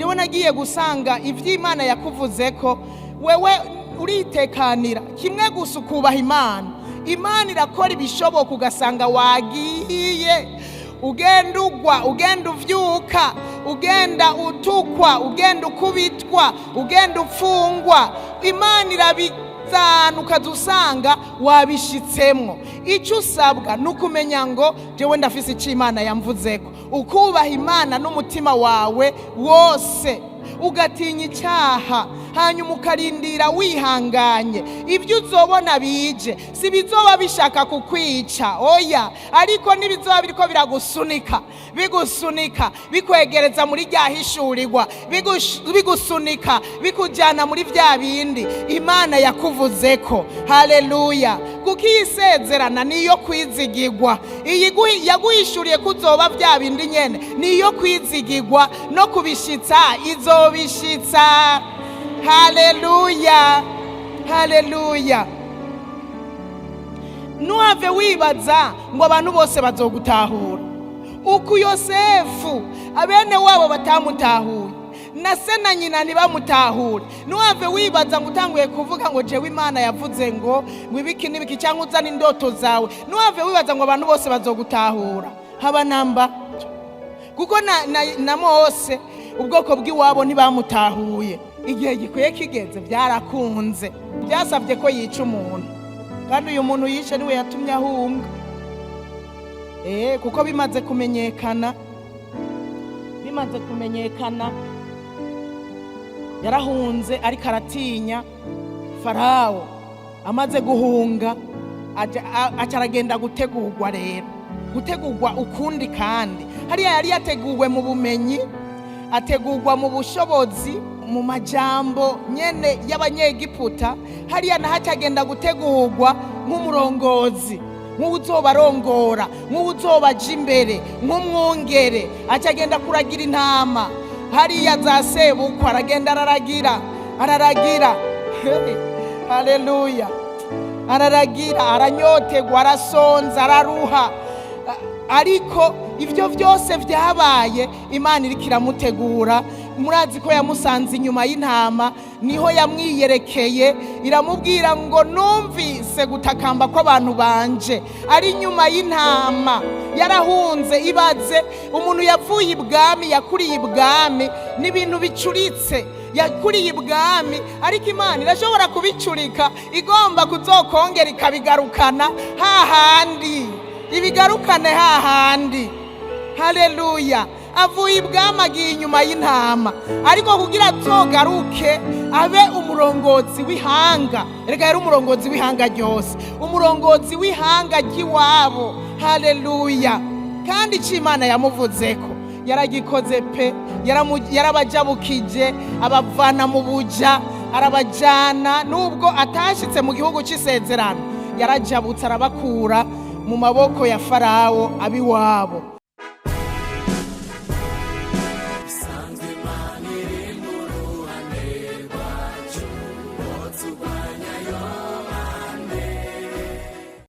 jewe nagiye gusanga ivy'Imana yakuvuze ko wewe uritekanira kimwe gusa ukubaha Imana irakora ibishoboka ugasanga wagiye ugenda ugwa, ugenda uvyuka, ugenda utukwa, ugenda ukubitwa, ugenda ufungwa. Imana irabizana ukazusanga wabishitsemwo. Icyo usabwa nukumenya ngo jewe ndafise icyo Imana yamvuzeko, ukubaha Imana n'umutima wawe wose, ugatinya icyaha, hanyuma ukarindira wihanganye. Ibyo uzobona bije si bizoba bishaka kukwica, oya, ariko nibizoba biriko bigusunika bikwegereza muri rya hishurirwa, bigusunika bikujana muri vya bindi Imana yakuvuzeko. Haleluya! kuko isezerana niyo kwizigirwa. Iyi yaguhishuriye kuzoba vya bindi nyene niyo kwizigirwa, no kubishitsa izobishitsa. Haleluya, haleluya. Nuhave wibaza ngo abantu bose bazogutahura. Uku Yosefu abene wabo batamutahuye, na se na nyina ntibamutahure. Nuhave wibaza ngo utanguye kuvuga ngo jewe Imana yavuze ngo wibiki nibiki cyangwa uzana indoto zawe. Nuhave wibaza ngo abantu bose bazogutahura. Haba namba. Kuko na Mose ubwoko bw'iwabo ntibamutahuye. Igihe gikwiye kigeze byarakunze, byasabye ko yica umuntu, kandi uyu muntu yishe niwe yatumye ahunga. Kuko bimaze kumenyekana yarahunze, ariko aratinya Farawo. Amaze guhunga acaragenda gutegurwa. Rero gutegurwa ukundi, kandi hariya yari yateguwe mu bumenyi, ategurwa mu bushobozi, mu majambo nyene y'abanyegiputa. Hariya nahacagenda gutegurwa nk'umurongozi, nk'uzobarongora, nk'uzobaja imbere, nk'umwungere. Acagenda kuragira intama hariya za sebukwe, aragenda araragira. Haleluya! Araragira, aranyotegwa, arasonza, araruha. Ariko ivyo vyose vyabaye Imana iriko iramutegura. Murazi ko yamusanze inyuma y'intama, niho yamwiyerekeye, iramubwira ngo numvise gutakamba kw'abantu banje ari inyuma y'intama. Yarahunze. Ibaze umuntu yavuye ibwami, yakuriye ibwami, n'ibintu bicuritse, yakuriye ibwami, ariko Imana irashobora kubicurika, igomba kuzokongera ikabigarukana hahandi, ibigarukane hahandi. Haleluya! Avuye ibwami agiye inyuma y'intama, ariko kugira azogaruke abe umurongozi w'ihanga. Erega yari umurongozi w'ihanga ryose, umurongozi w'ihanga ry'iwabo. Haleluya! kandi icyo Imana yamuvuzeko yaragikoze pe. Yarabajabukije, abavana mu buja, arabajana. Nubwo atashitse mu gihugu cy'isezerano, yarajabutse arabakura mu maboko ya Farawo abiwabo.